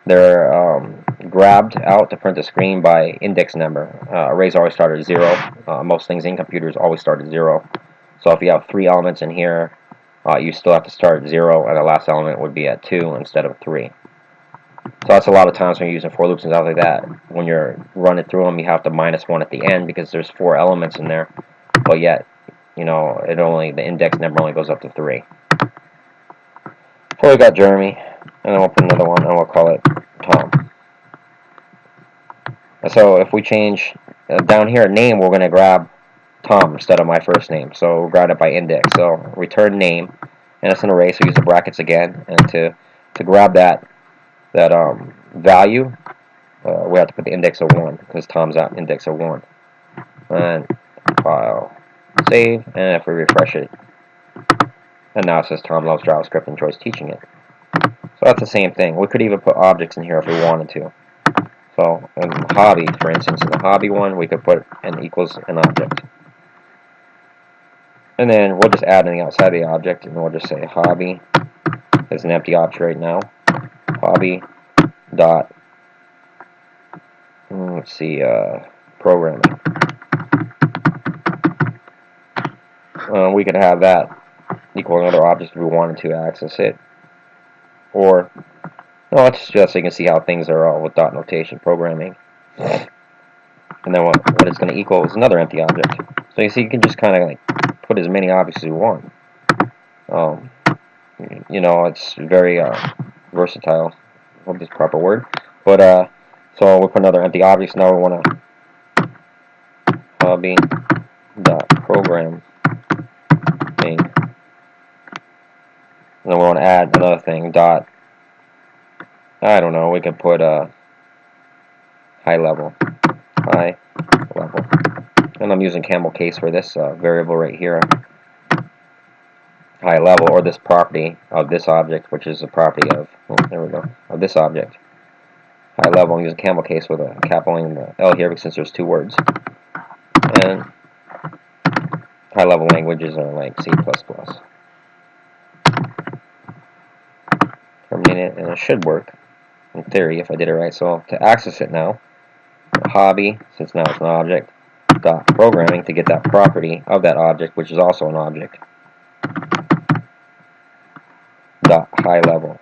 they're grabbed out to print the screen by index number. Arrays always start at 0. Most things in computers always start at 0. So if you have 3 elements in here, you still have to start at 0, and the last element would be at 2 instead of 3. So that's a lot of times when you're using for loops and stuff like that. When you're running through them, you have to -1 at the end because there's 4 elements in there, but yet, the index number only goes up to 3. So we got Jeremy, and then we'll put another one, and we'll call it Tom. And so if we change down here at name, we're going to grab Tom instead of my first name. So we'll grab it by index. So return name, and it's an array, so use the brackets again. And to grab that value, we have to put the index of 1 because Tom's at index of 1. And file, save, and if we refresh it, and now it says Tom loves JavaScript and enjoys teaching it. So that's the same thing. We could even put objects in here if we wanted to. So in hobby, for instance, in the hobby one, we could put an equals an object. And then we'll just add anything outside the object, and we'll just say hobby is an empty object right now. Hobby dot, let's see, programming. We could have that equal another object if we wanted to access it. Or, no, it's just so you can see how things are all with dot notation programming. And then what it's going to equal is another empty object. So you see, you can just kind of like put as many objects as you want. It's very versatile. I hope that's the proper word. But so we'll put another empty object. So now we want to hobby dot program. And then we want to add another thing, dot, I don't know, we could put high level. And I'm using Camel Case for this variable right here, high level, or this property of this object, which is a property of, of this object. High level, I'm using Camel Case with a capital L here since there's 2 words. And high level languages are like C++. Terminate it, and it should work in theory if I did it right. So to access it now, hobby, since now it's an object, dot programming to get that property of that object, which is also an object, dot high level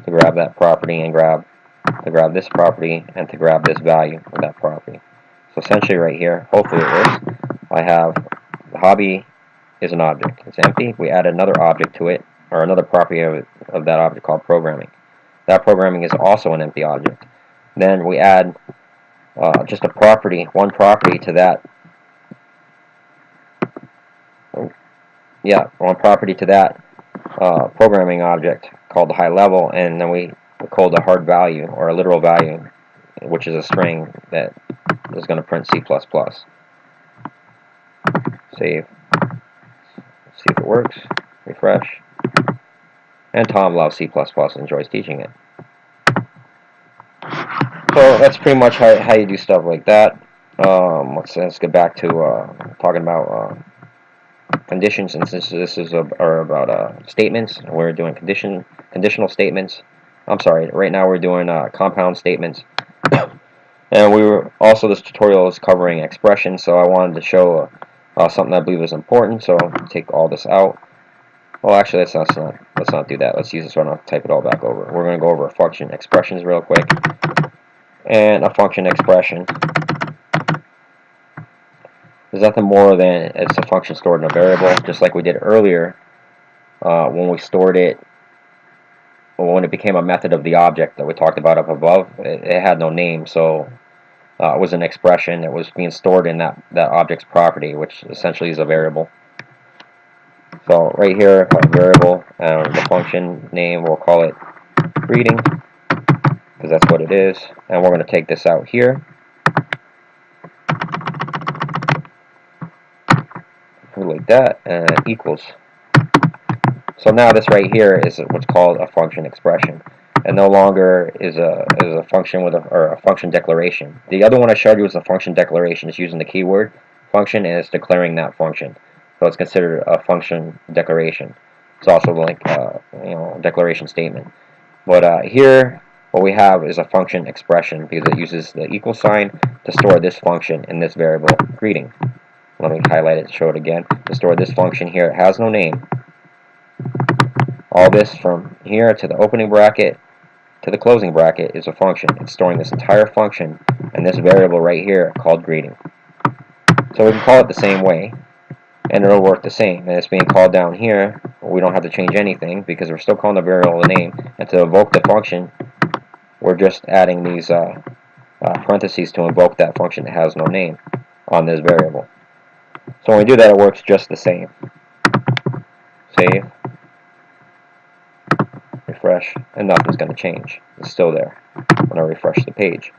to grab that property and to grab this property and to grab this value of that property. So essentially right here, hopefully it works, I have the hobby is an object. It's empty. We add another object to it, or another property of that object called programming. That programming is also an empty object. Then we add just one property to that. One property to that programming object called the high level, and then we call the hard value or a literal value, which is a string that is going to print C++. Save. See if it works. Refresh. And Tom loves C++ and enjoys teaching it. So that's pretty much how you do stuff like that. Let's get back to talking about conditions, and since this is are about statements, we're doing conditional statements. I'm sorry, right now we're doing compound statements. And we were also, this tutorial is covering expressions, so I wanted to show something I believe is important. So take all this out. Well, actually, let's not do that. Let's use this one. I'll type it all back over. We're going to go over function expressions real quick. And a function expression is nothing more than it's a function stored in a variable, just like we did earlier when we stored it. When it became a method of the object that we talked about up above, it had no name, so it was an expression that was being stored in that object's property, which essentially is a variable. So right here, a variable, and the function name, we'll call it greeting, because that's what it is. And we're going to take this out here, like that, and equals. So now this right here is what's called a function expression, and no longer is a function with or a function declaration. The other one I showed you was a function declaration. It's using the keyword function and it's declaring that function. So it's considered a function declaration. It's also like declaration statement. But here what we have is a function expression because it uses the equal sign to store this function in this variable greeting. Let me highlight it to show it again. To store this function here, it has no name. All this from here to the opening bracket to the closing bracket is a function. It's storing this entire function and this variable right here called greeting. So we can call it the same way and it'll work the same. And it's being called down here. We don't have to change anything because we're still calling the variable the name. And to invoke the function, we're just adding these parentheses to invoke that function that has no name on this variable. So when we do that, it works just the same. Save. Refresh, and nothing's going to change. It's still there when I refresh the page.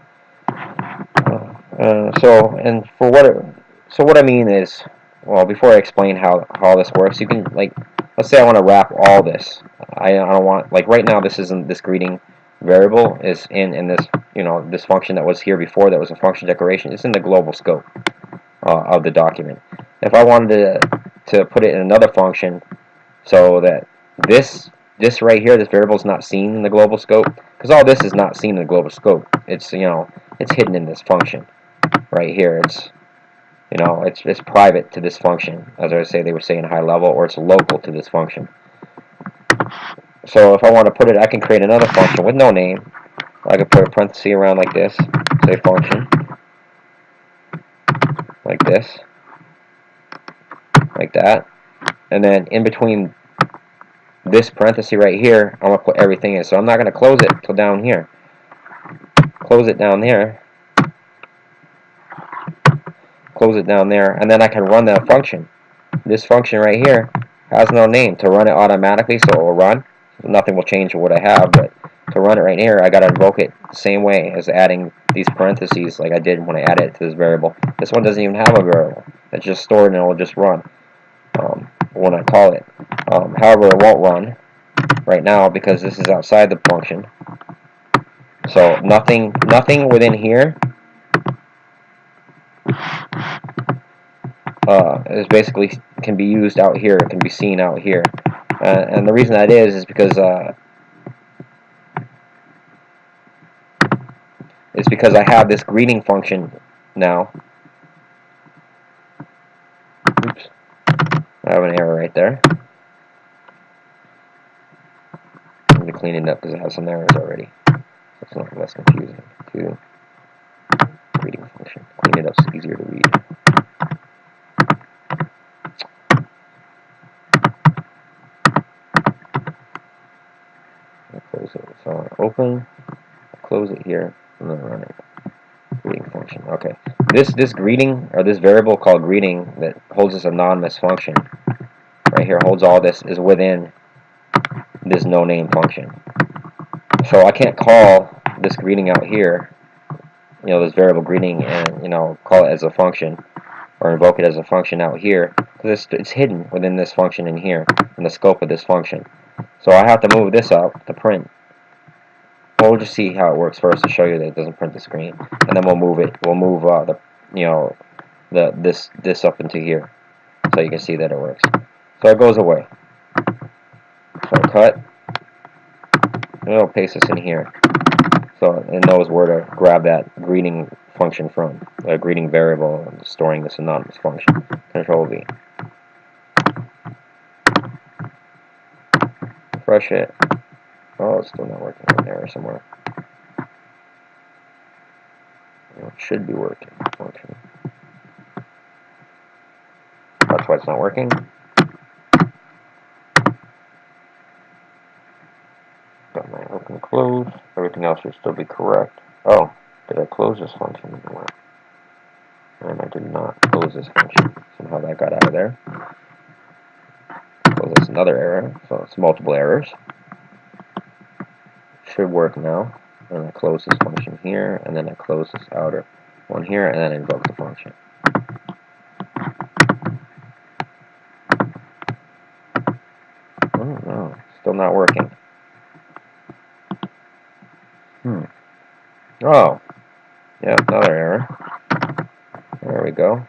So what I mean is, well, before I explain how this works, you can, like, let's say I want to wrap all this. I don't want, like, right now this isn't, this greeting variable is in this, this function that was here before that was a function declaration. It's in the global scope of the document. If I wanted to put it in another function so that this right here, this variable is not seen in the global scope, because all this is not seen in the global scope. It's it's hidden in this function right here. It's private to this function, as I say they would say in high level, or it's local to this function. So if I want to put it, I can create another function with no name. I could put a parenthesis around like this, say function, like this, like that, and then in between this parenthesis right here, I'm going to put everything in. So I'm not going to close it till down here. Close it down there. Close it down there. And then I can run that function. This function right here has no name. To run it automatically, so it will run. Nothing will change what I have, but to run it right here, I got to invoke it the same way as adding these parentheses like I did when I added it to this variable. This one doesn't even have a variable. It's just stored and it will just run when I call it. However, it won't run right now because this is outside the function. So nothing within here is basically can be used out here. It can be seen out here, and the reason that is because I have this greeting function now. Oops, I have an error right there. I'm going to clean it up because it has some errors already. It's not less confusing. Greeting function. Clean it up so it's easier to read. Close it. So I'll open, close it here, and then run it. Greeting function. Okay. This greeting, or this variable called greeting that holds this anonymous function right here, holds all this, is within this no name function. So I can't call this greeting out here, this variable greeting, and call it as a function or invoke it as a function out here, because it's hidden within this function in here, in the scope of this function. So I have to move this up to print. Well, we'll just see how it works first to show you that it doesn't print the screen, and then we'll move it. We'll move this up into here, so you can see that it works. So it goes away. So I cut, and it'll paste this in here, so it knows where to grab that greeting function from, a greeting variable, and storing this anonymous function. Control V. Refresh it. Oh, it's still not working. There's an error somewhere. It should be working. Function. That's why it's not working. Got my open, close. Everything else should still be correct. Oh, did I close this function? And I did not close this function. Somehow that got out of there. So that's another error. So it's multiple errors. Should work now. And I close this function here, and then I close this outer one here, and then I invoke the function. Oh no, still not working. Oh, yeah, another error. There we go.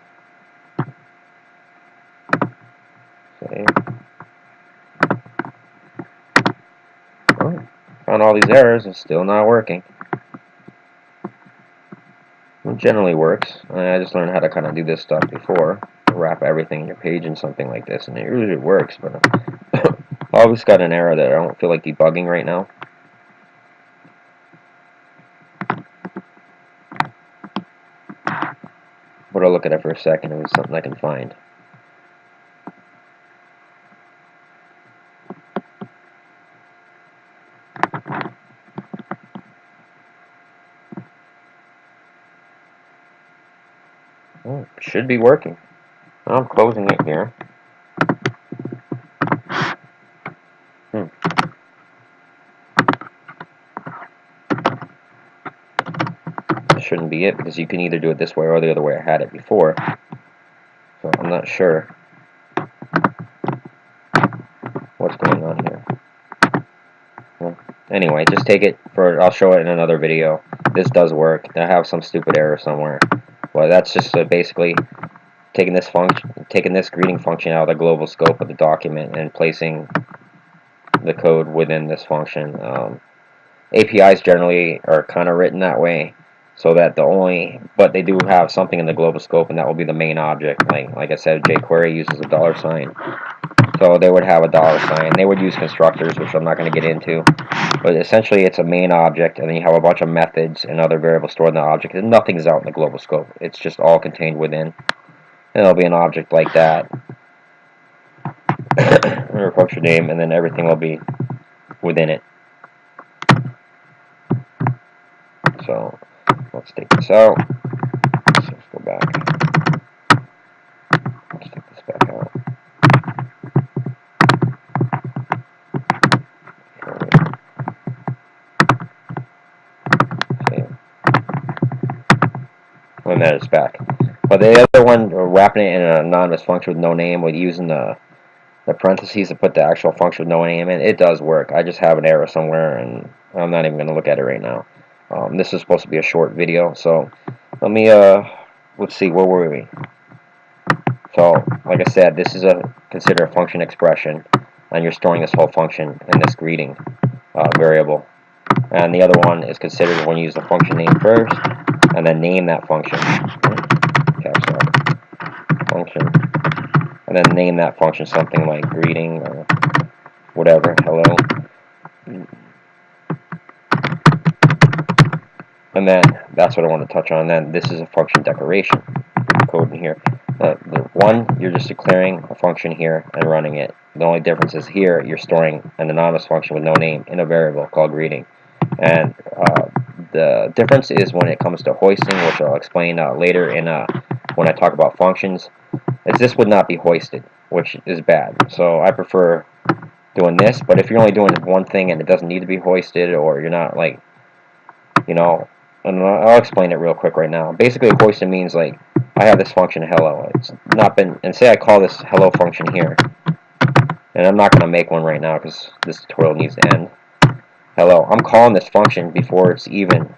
Save. Oh, found all these errors and still not working. It generally works. I just learned how to kind of do this stuff before. Wrap everything in your page in something like this, and it usually works, but I always got an error that I don't feel like debugging right now. But I'll look at it for a second if it's something I can find. Oh, it should be working. I'm closing it here. That shouldn't be it, because you can either do it this way or the other way I had it before. So I'm not sure what's going on here. Well, anyway, just take it for, I'll show it in another video. This does work. I have some stupid error somewhere. Well, that's just basically taking this greeting function out of the global scope of the document and placing the code within this function. APIs generally are kind of written that way, so that but they do have something in the global scope, and that will be the main object. Like I said, jQuery uses a $sign, so they would have a $sign. They would use constructors, which I'm not going to get into, but essentially it's a main object, and then you have a bunch of methods and other variables stored in the object, and nothing's out in the global scope. It's just all contained within, and it'll be an object like that, or a function name, and then everything will be within it. So let's take this out. Let's go back. Let's take this back out. Okay. When that is back. But the other one, wrapping it in an anonymous function with no name, with using the parentheses to put the actual function with no name in, it does work. I just have an error somewhere, and I'm not even going to look at it right now. This is supposed to be a short video, so let me, let's see, where were we? So, like I said, this is considered a function expression, and you're storing this whole function in this greeting variable. And the other one is considered when you use the function name first, and then name that function. Caps lock. Function. And then name that function something like greeting or whatever, hello. And then that's what I want to touch on. Then this is a function declaration code in here. The one, you're just declaring a function here and running it. The only difference is here you're storing an anonymous function with no name in a variable called greeting. And the difference is when it comes to hoisting, which I'll explain later in when I talk about functions, is this would not be hoisted, which is bad. So I prefer doing this. But if you're only doing one thing and it doesn't need to be hoisted, or you're not like, you know, and I'll explain it real quick right now. Basically, hoisted means like I have this function hello. It's not been, and say I call this hello function here, and I'm not going to make one right now because this tutorial needs to end. hello. I'm calling this function before it's even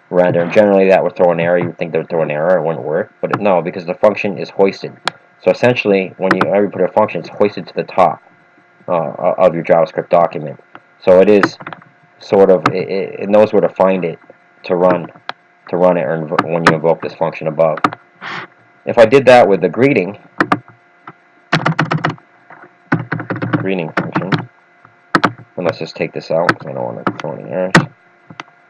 rendered. And generally that would throw an error. You would think that would throw an error. It wouldn't work. But no, because the function is hoisted. So essentially, when you ever put a function, it's hoisted to the top of your JavaScript document. So it is sort of, it knows where to find it to run it or when you invoke this function above. If I did that with the greeting function, and let's just take this out because I don't want to throw any errors.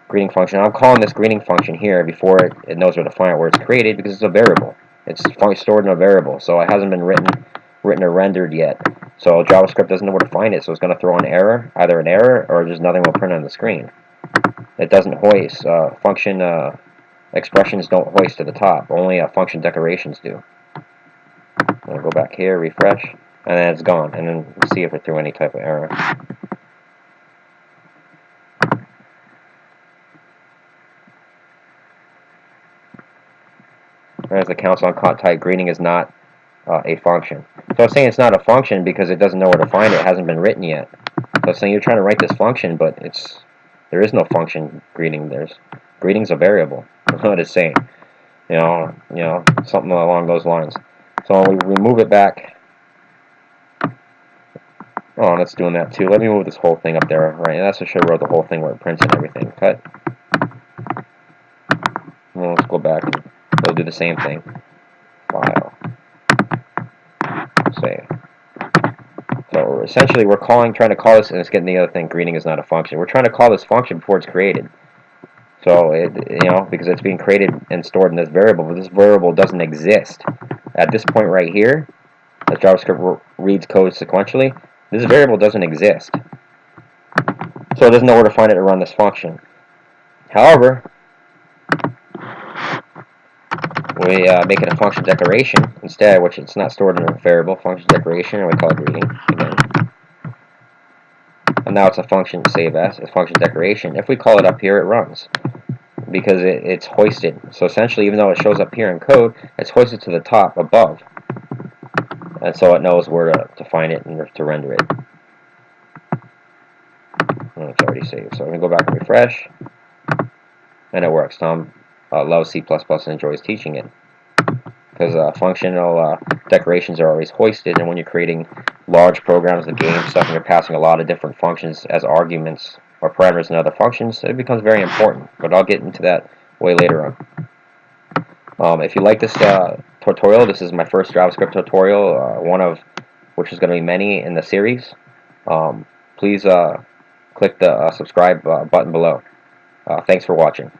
Greeting function. I'm calling this greeting function here before it knows where to find it, where it's created, because it's a variable. It's stored in a variable, so it hasn't been written or rendered yet. So JavaScript doesn't know where to find it, so it's going to throw an error, either an error or just nothing will print on the screen. It doesn't hoist. Function expressions don't hoist to the top. Only function decorations do. I'm going to go back here, refresh, and then it's gone. And then see if it threw any type of error. As the console type greeting is not a function. So I'm saying it's not a function because it doesn't know where to find it. It hasn't been written yet. So I'm saying you're trying to write this function, but there is no function greeting. Greeting's a variable. That's what it's saying. You know, something along those lines. So we remove it back. Oh, and it's doing that too. Let me move this whole thing up there. Right, that's to show where the whole thing where it prints and everything. Cut. Well, let's go back and it'll do the same thing. File. Save. So essentially, we're trying to call this, and it's getting the other thing. Greeting is not a function. We're trying to call this function before it's created. So because it's being created and stored in this variable, but this variable doesn't exist at this point right here. As JavaScript reads code sequentially, this variable doesn't exist. So it doesn't know where to find it to run this function. However, we make it a function decoration instead, which it's not stored in a variable. Function decoration, and we call it greeting again. And now it's a function save as, a function decoration. If we call it up here, it runs because it's hoisted. So essentially, even though it shows up here in code, it's hoisted to the top above, and so it knows where to find it and to render it. And it's already saved. So I'm gonna go back and refresh, and it works. Tom loves C++ and enjoys teaching it because functional decorations are always hoisted, and when you're creating large programs, the game stuff, and you're passing a lot of different functions as arguments or parameters and other functions, it becomes very important. But I'll get into that way later on. If you like this tutorial, this is my first JavaScript tutorial, one of which is going to be many in the series. Please click the subscribe button below. Thanks for watching.